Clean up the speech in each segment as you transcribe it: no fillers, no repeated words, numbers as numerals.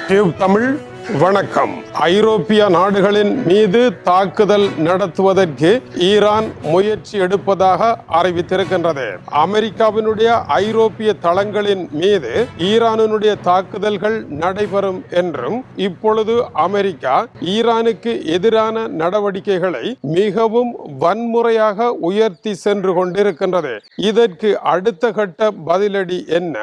Tube Tamil வணக்கம். ஐரோப்பிய நாடுகளின் மீது தாக்குதல் நடத்துவதற்கு ஈரான் முயற்சி எடுப்பதாக அறிவித்திருக்கின்றது. அமெரிக்காவினுடைய ஐரோப்பிய தளங்களின் மீது ஈரானுடைய தாக்குதல்கள் நடைபெறும் என்றும், இப்பொழுது அமெரிக்கா ஈரானுக்கு எதிரான நடவடிக்கைகளை மிகவும் வன்முறையாக உயர்த்தி சென்று கொண்டிருக்கின்றது. இதற்கு அடுத்த கட்ட பதிலடி என்ன?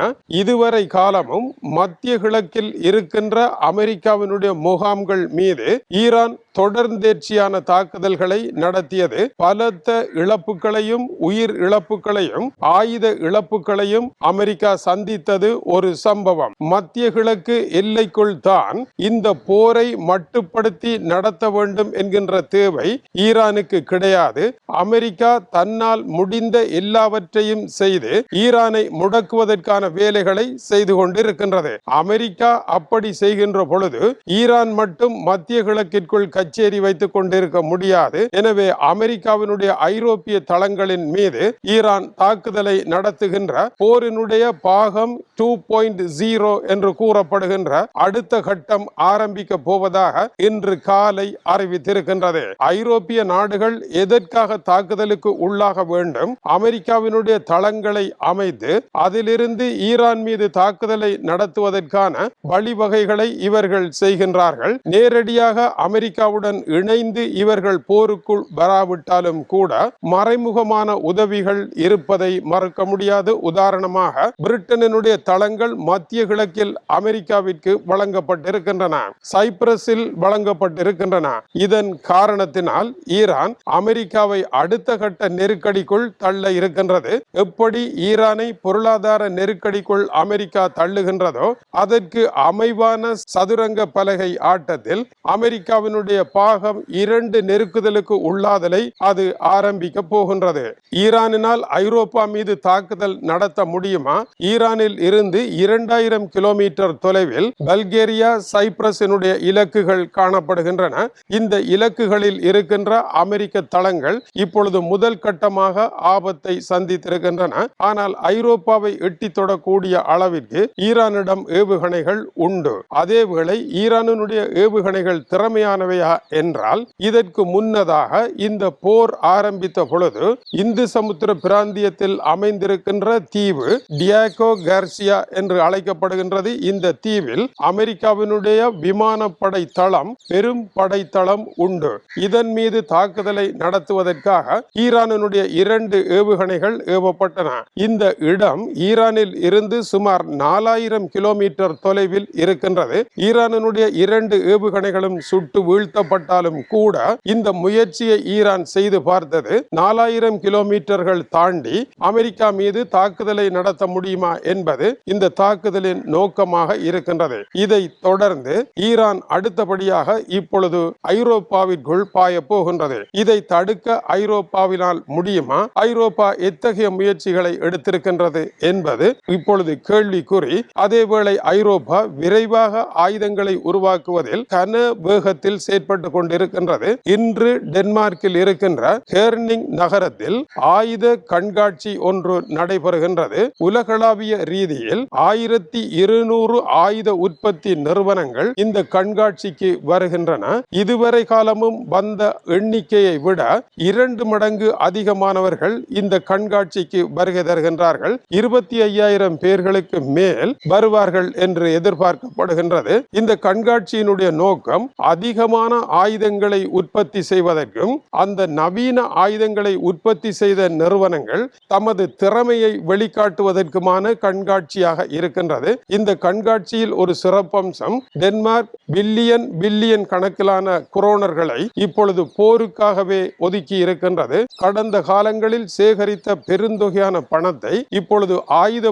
இதுவரை காலமும் மத்திய கிழக்கில் இருக்கின்ற அமெரிக்காவினுடைய முகாம்கள் மீது ஈரான் தொடர்ந்தேர்ச்சியான தாக்குதல்களை நடத்தியது. பலத்த இழப்புகளையும் உயிர் இழப்புகளையும் ஆயுத இழப்புகளையும் அமெரிக்கா சந்தித்தது ஒரு சம்பவம். மத்திய கிழக்கு எல்லைக்குள் தான் இந்த போரை மட்டுப்படுத்தி நடத்த வேண்டும் என்கின்ற தேவை ஈரானுக்கு கிடையாது. அமெரிக்கா தன்னால் முடிந்த எல்லாவற்றையும் செய்து ஈரானை முடக்குவதற்கான வேலைகளை செய்து கொண்டிருக்கின்றது. அமெரிக்கா அப்படி செய்கின்ற பொழுது ஈரான் மட்டும் மத்திய கிழக்கிற்குள் கச்சேரி வைத்துக் கொண்டிருக்க முடியாது. எனவே அமெரிக்காவினுடைய ஐரோப்பிய தளங்களின் மீது ஈரான் தாக்குதலை நடத்துகின்ற போரினுடைய பாகம் 2.0 என்று கூறப்படுகின்ற அடுத்த கட்டம் ஆரம்பிக்க போவதாக இன்று காலை அறிவித்திருக்கின்றது. ஐரோப்பிய நாடுகள் எதற்காக தாக்குதலுக்கு உள்ளாக வேண்டும்? அமெரிக்காவினுடைய தளங்களை அமைத்து அதிலிருந்து ஈரான் மீது தாக்குதலை நடத்துவதற்கான வழிவகைகளை இவர்கள் செய்கின்றார்கள். நேரடியாக அமெரிக்காவுடன் இணைந்து இவர்கள் போருக்குள் வராவிட்டாலும் கூட மறைமுகமான உதவிகள் இருப்பதை மறக்க முடியாது. உதாரணமாக பிரிட்டனினுடைய தளங்கள் மத்திய கிழக்கில் அமெரிக்காவிற்கு வழங்கப்பட்டிருக்கின்றன, சைப்ரஸில் வழங்கப்பட்டிருக்கின்றன. இதன் காரணத்தினால் ஈரான் அமெரிக்காவை அடுத்த கட்ட நெருக்கடிக்குள் தள்ள இருக்கின்றது. எப்படி ஈரானை பொருளாதார நெருக்கடிக்குள் அமெரிக்கா தள்ளுகின்றதோ அதற்கு அமைவான சதுரங்க பலகை ஆட்டத்தில் அமெரிக்காவினுடைய பாகம் 2 நெருக்குதலுக்கு உள்ளாதலை அது ஆரம்பிக்க போகின்றது. ஈரானினால் ஐரோப்பா மீது தாக்குதல் நடத்த முடியுமா? ஈரானில் இருந்து 2000 கிலோமீட்டர் தொலைவில் பல்கேரியா, சைப்ரஸினுடைய இலக்குகள் காணப்படுகின்றன. இந்த இலக்குகளில் இருக்கின்ற அமெரிக்க தளங்கள் இப்பொழுது முதல் கட்டமாக ஆபத்தை சந்தித்திருக்கின்றன. ஆனால் ஐரோப்பாவை எட்டி தொடக்கூடிய அளவிற்கு ஈரானிடம் ஏவுகணைகள் உண்டு. அதேவேளை ஈரானுடைய ஏவுகணைகள் திறமையானவையா என்றால், இதற்கு முன்னதாக இந்த போர் ஆரம்பித்த பொழுது இந்து சமுத்திர பிராந்தியத்தில் அமைந்திருக்கின்ற தீவு டியாகோ கார்சியா என்று அழைக்கப்படுகின்றது. இந்த தீவில் அமெரிக்காவினுடைய விமானப்படை தளம், பெரும் படைத்தளம் உண்டு. இதன் மீது தாக்குதலை நடத்துவதற்காக ஈரானுடைய 2 ஏவுகணைகள் ஏவப்பட்டன. இந்த இடம் ஈரானில் இருந்து சுமார் 4000 கிலோமீட்டர் தொலைவில் இருக்கின்றது. ஈரானுடைய 2 ஏவுகணைகளும் சுட்டு வீழ்த்தப்பட்டாலும் கூட இந்த முயற்சியை ஈரான் செய்து பார்த்தது. 4000 கிலோமீட்டர்கள் தாண்டி அமெரிக்கா மீது தாக்குதலை நடத்த முடியுமா என்பது இந்த தாக்குதலின் நோக்கமாக இருக்கின்றது. இதை தொடர்ந்து ஈரான் அடுத்தபடியாக இப்பொழுது ஐரோப்பாவிற்குள் பாய போகின்றது. இதை தடுக்க ஐரோப்பாவினால் முடியுமா? ஐரோப்பா எத்தகைய முயற்சிகளை எடுத்திருக்கின்றது என்பது இப்பொழுது கேள்விக்குறி. அதேவேளை ஐரோப்பா விரைவாக ஆயுதங்களை உருவாக்குவதில் கன வேகத்தில் செயற்பட்டு கொண்டிருக்கின்றது. இன்று டென்மார்க்கில் இருக்கின்ற ஹேர்னிங் நகரத்தில் ஆயுத கண்காட்சி ஒன்று நடைபெறுகின்றது. உலகளாவிய ரீதியில் 1200 ஆயுத உற்பத்தி நிறுவனங்கள் இந்த கண்காட்சிக்கு வருகின்றன. இதுவரை காலமும் வந்த எண்ணிக்கையை விட 2 மடங்கு அதிகமானவர்கள் இந்த கண்காட்சிக்கு வருகை தருகின்றார்கள். 25,000 பேர்களுக்கு மேல் வருவார்கள் என்று எதிர்பார்க்கப்படுகின்றது. இந்த கண்காட்சியினுடைய நோக்கம் அதிகமான ஆயுதங்களை உற்பத்தி செய்வதற்கும், அந்த நவீன ஆயுதங்களை உற்பத்தி செய்த நிறுவனங்கள் தமது திறமையை வெளிக்காட்டுவதற்குமான கண்காட்சியாக இருக்கின்றது. இந்த கண்காட்சியில் ஒரு சிறப்பம்சம், டென்மார்க் பில்லியன் கணக்கிலான குரோனர்களை இப்பொழுது போருக்காகவே ஒதுக்கி இருக்கின்றது. கடந்த காலங்களில் சேகரித்த பெருந்தொகையான பணத்தை இப்பொழுது ஆயுத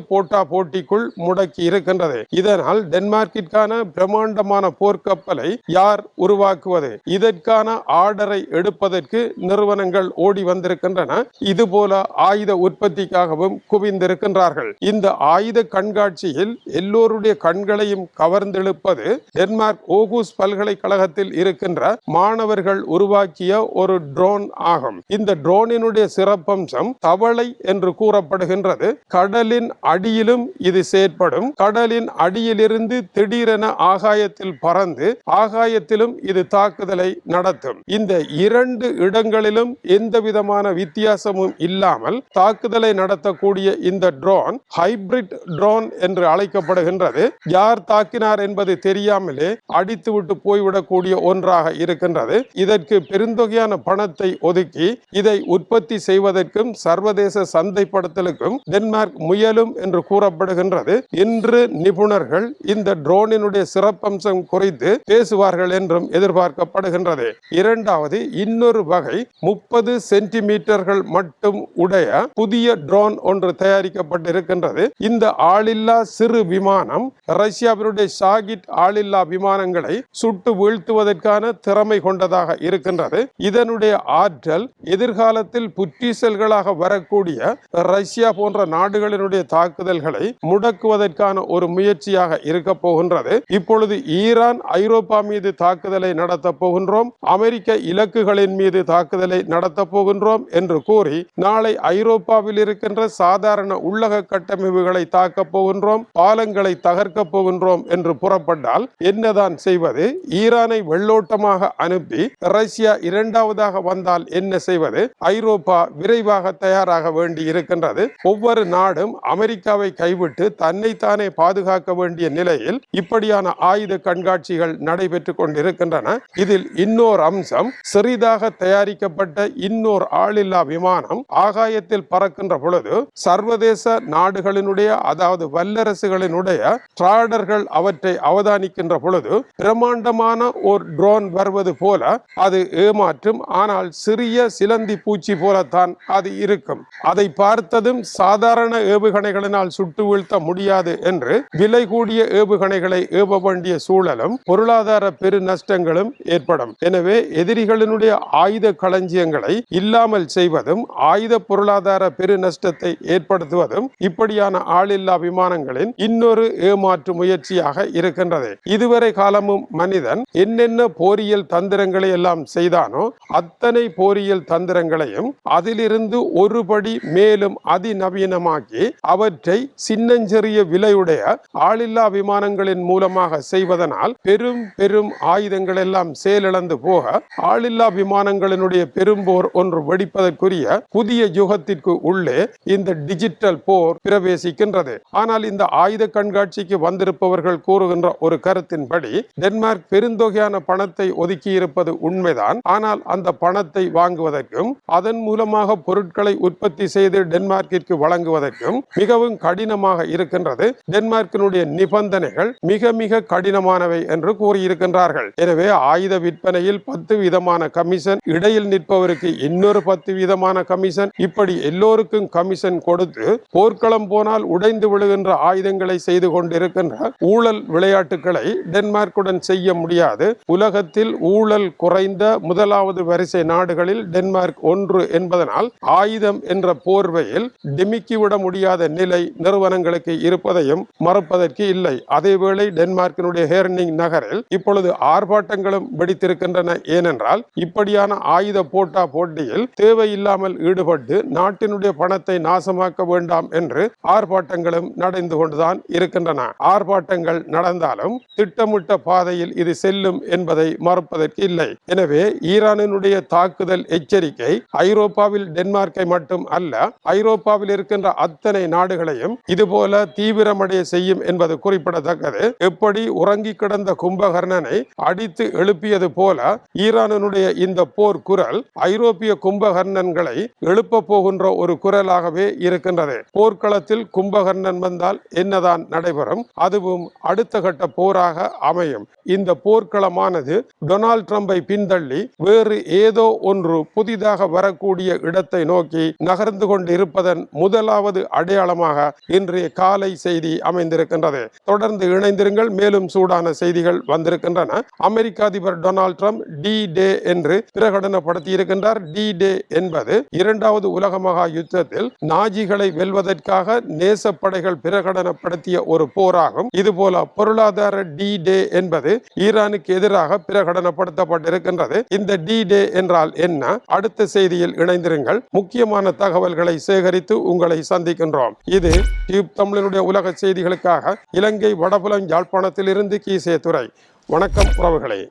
போட்டிக்குள் முடக்கி இருக்கின்றது. இதனால் டென்மார்க்கிற்கான பிரம்மாண்டமான போர்க்கப்பலை யார் உருவாக்குவது? இதற்கான ஆர்டரை எடுப்பதற்கு நிறுவனங்கள் ஓடி வந்திருக்கின்றன. இதுபோல ஆயுத உற்பத்திக்காகவும் குவிந்திருக்கின்றார்கள். இந்த ஆயுத கண்காட்சியில் எல்லோருடைய கண்களையும் கவர்ந்தெழுப்பது டென்மார்க் ஓகூஸ் பல்கலைக்கழகத்தில் இருக்கின்ற மாணவர்கள் உருவாக்கிய ஒரு ட்ரோன் ஆகும். இந்த ட்ரோனினுடைய சிறப்பம்சம் தவளை என்று கூறப்படுகின்றது. கடலின் அடியிலும் இது செயற்படும். கடலின் அடியிலிருந்து திடீரென ஆகாயத்தில் வேகத்தில் பறந்து ஆகாயத்திலும் இது தாக்குதலை நடத்தும். இந்த இரண்டு இடங்களிலும் எந்த விதமான வித்தியாசமும் இல்லாமல் தாக்குதலை நடத்தக்கூடிய இந்த ட்ரோன் ஹைபிரிட் ட்ரோன் என்று அழைக்கப்படுகின்றது. யார் தாக்கினார் என்பது தெரியாமலே அடித்துவிட்டு போய்விடக்கூடிய ஒன்றாக இருக்கின்றது. இதற்கு பெருந்தொகையான பணத்தை ஒதுக்கி இதை உற்பத்தி செய்வதற்கும் சர்வதேச சந்தைப்படுத்தலுக்கும் டென்மார்க் முயலும் என்று கூறப்படுகின்றது. இன்று நிபுணர்கள் இந்த ட்ரோனினுடைய சிறப்பம்சம் குறித்து பேசுவார்கள் என்றும் எதிர்பார்க்கப்படுகின்றது. இரண்டாவது, இன்னொரு வகை 30 சென்டிமீட்டர்கள் மட்டும் உடைய புதிய ட்ரோன் ஒன்று தயாரிக்கப்பட்டிருக்கின்றது. இந்த ஆளில்லா சிறு விமானம் ரஷ்யாவினுடைய ஷாகிட் ஆளில்லா விமானங்களை சுட்டு வீழ்த்துவதற்கான திறமை கொண்டதாக இருக்கின்றது. இதனுடைய ஆற்றல் எதிர்காலத்தில் புற்றீசல்களாக வரக்கூடிய ரஷ்யா போன்ற நாடுகளினுடைய தாக்குதல்களை முடக்குவதற்கான ஒரு முயற்சியாக இருக்க போகின்றது. இப்பொழுது ஈரான் ஐரோப்பா மீது தாக்குதலை நடத்த போகின்றோம், அமெரிக்க இலக்குகளின் மீது தாக்குதலை நடத்த போகின்றோம் என்று கூறி நாளை ஐரோப்பாவில் இருக்கின்ற சாதாரண உள்ளக கட்டமைப்புகளை தாக்க போகின்றோம், பாலங்களை தகர்க்க போகின்றோம் என்று புறப்பட்டால் என்னதான் செய்வது? ஈரானை வெள்ளோட்டமாக அனுப்பி ரஷ்யா இரண்டாவதாக வந்தால் என்ன செய்வது? ஐரோப்பா விரைவாக தயாராக வேண்டி இருக்கின்றது. ஒவ்வொரு நாடும் அமெரிக்காவை கைவிட்டு தன்னைத்தானே பாதுகாக்க வேண்டிய நிலையில் இப்படியான ஆயுத கண்காட்சிகள் நடைபெற்றுக் கொண்டிருக்கின்றன. இதில் இன்னொரு அம்சம், சிறிதாக தயாரிக்கப்பட்ட இன்னொரு ஆளில்லா விமானம் ஆகாயத்தில் பறக்கின்ற பொழுது சர்வதேச நாடுகளினுடைய அதாவது வல்லரசுகளினுடைய டிராடர்கள் அவற்றை அவதானிக்கின்ற பொழுது பிரம்மாண்டமான ஒரு ட்ரோன் வருவது போல அது ஏமாற்றும். ஆனால் சிறிய சிலந்தி பூச்சி போலத்தான் அது இருக்கும். அதை பார்த்ததும் சாதாரண ஏவுகணைகளினால் சுட்டு வீழ்த்த முடியாது என்று விலை கூடிய ஏவுகணைகளை ஏவ வேண்டிய சூழலும் பொருளாதார பெரு நஷ்டங்களும் ஏற்படும். எனவே எதிரிகளினுடைய ஆயுத களஞ்சியங்களை இல்லாமல் செய்வதும் ஆயுத பொருளாதார பெரு நஷ்டத்தை ஏற்படுத்துவதும் இப்படியான ஆளில்லா விமானங்களின் இன்னொரு ஏமாற்று முயற்சியாக இருக்கின்றது. இதுவரை காலமும் மனிதன் என்னென்ன போரியல் தந்திரங்களை எல்லாம் செய்தானோ அத்தனை போரியல் தந்திரங்களையும் அதிலிருந்து ஒருபடி மேலும் அதிநவீனமாக்கி அவற்றை சின்னஞ்சிறிய விலையுடைய ஆளில்லா விமானங்களின் மூலமாக செய்வதனால் பெரும் பெரும் ஆயுதங்கள் எல்லாம் செயலிழந்து போக ஆளில்லா விமானங்களினுடைய பெரும்போர் ஒன்று வெடிப்பதற்குரிய புதிய யுகத்திற்கு உள்ளே இந்த டிஜிட்டல் போர் பிரவேசிக்கின்றது. ஆனால் இந்த ஆயுத கண்காட்சிக்கு வந்திருப்பவர்கள் கூறுகின்ற ஒரு கருத்தின்படி டென்மார்க் பெருந்தொகையான பணத்தை ஒதுக்கி இருப்பது உண்மைதான். ஆனால் அந்த பணத்தை வாங்குவதற்கும் அதன் மூலமாக பொருட்களை உற்பத்தி செய்து டென்மார்க்கிற்கு வழங்குவதற்கும் மிகவும் கடினமாக இருக்கின்றது. டென்மார்க்கினுடைய நிபந்தனைகள் மிக மிக கடினமானவை என்று கூறியிருக்கின்றார்கள். எனவே ஆயுத விற்பனையில் 10 விதமான கமிஷன், இடையில் நிற்பவருக்கு இன்னொரு 10 விதமான கமிஷன், இப்படி எல்லோருக்கும் கமிஷன் கொடுத்து போர்க்களம் போனால் உடைந்து விழுகின்ற ஆயுதங்களை செய்து கொண்டிருக்கின்ற ஊழல் விளையாட்டுகளை டென்மார்க்குடன் செய்ய முடியாது. உலகத்தில் ஊழல் குறைந்த முதலாவது வரிசை நாடுகளில் டென்மார்க் ஒன்று என்பதனால் ஆயுதம் என்ற போர்வையில் டிமிக்கிவிட முடியாத நிலை நிறுவனங்களுக்கு இருப்பதையும் மறுப்பதற்கு இல்லை. அதேவேளை டென்மார்க்கினுடைய ஹேர்னிங் நகரில் இப்பொழுது ஆர்ப்பாட்டங்களும் வெடித்திருக்கின்றன. ஏனென்றால் இப்படியான ஆயுத போட்டியில் தேவையில்லாமல் ஈடுபட்டு நாட்டினுடைய பணத்தை நாசமாக்க வேண்டாம் என்று ஆர்ப்பாட்டங்களும் நடந்து கொண்டுதான் இருக்கின்றன. ஆர்ப்பாட்டங்கள் நடந்தாலும் திட்டமிட்ட பாதையில் இது செல்லும் என்பதை மறுப்பதற்கு இல்லை. எனவே ஈரானினுடைய தாக்குதல் எச்சரிக்கை ஐரோப்பாவில் டென்மார்க்கை மட்டும் அல்ல, ஐரோப்பாவில் இருக்கின்ற அத்தனை நாடுகளையும் இதுபோல தீவிரமடைய செய்யும் என்பது குறிப்பிடத்தக்கது. எப்படி உறங்கி கிடந்த கும்பகர்ணனை அடித்து எழுப்பியது போல ஈரானினுடைய இந்த போர் குரல் ஐரோப்பிய கும்பகர்ணன்களை எழுப்ப போகின்ற ஒரு குரலாகவே இருக்கின்றது. போர்க்களத்தில் கும்பகர்ணன் வந்தால் என்னதான் நடைபெறும்? அதுவும் அடுத்த கட்ட போராக அமையும். இந்த போர்க்களமானது டொனால்ட் ட்ரம்பை பின்தள்ளி வேறு ஏதோ ஒன்று புதிதாக வரக்கூடிய இடத்தை நோக்கி நகர்ந்து கொண்டு இருப்பதன் முதலாவது அடையாளமாக இன்றைய காலை செய்தி அமைந்திருக்கின்றது. தொடர்ந்து இணைந்திருங்கள். மேலும் சூடான செய்திகள் வந்திருக்கின்றன. அமெரிக்க அதிபர் டொனால்ட் ட்ரம்ப் டி டே என்று பிரகடனப்படுத்தி இருக்கின்றார். டி டே என்பது இரண்டாவது உலக மகா யுத்தத்தில் நாஜிகளை வெல்வதற்காக நேசப்படைகள் பிரகடனப்படுத்திய ஒரு போராகும். இதுபோல பொருளாதார டி டே என்பது ஈரானுக்கு எதிராக பிரகடனப்படுத்தப்பட்டிருக்கின்றது. இந்த டி டே என்றால் என்ன? அடுத்த செய்தியில் இணைந்திருங்கள். முக்கியமான தகவல்களை சேகரித்து உங்களை சந்திக்கின்றோம். இது டியூப் தமிழனுடைய உலக செய்திகளுக்காக இலங்கை வடபுலம் யாழ்ப்பாணத்தில் இருந்து கீசே துறை. வணக்கம் உறவுகளே.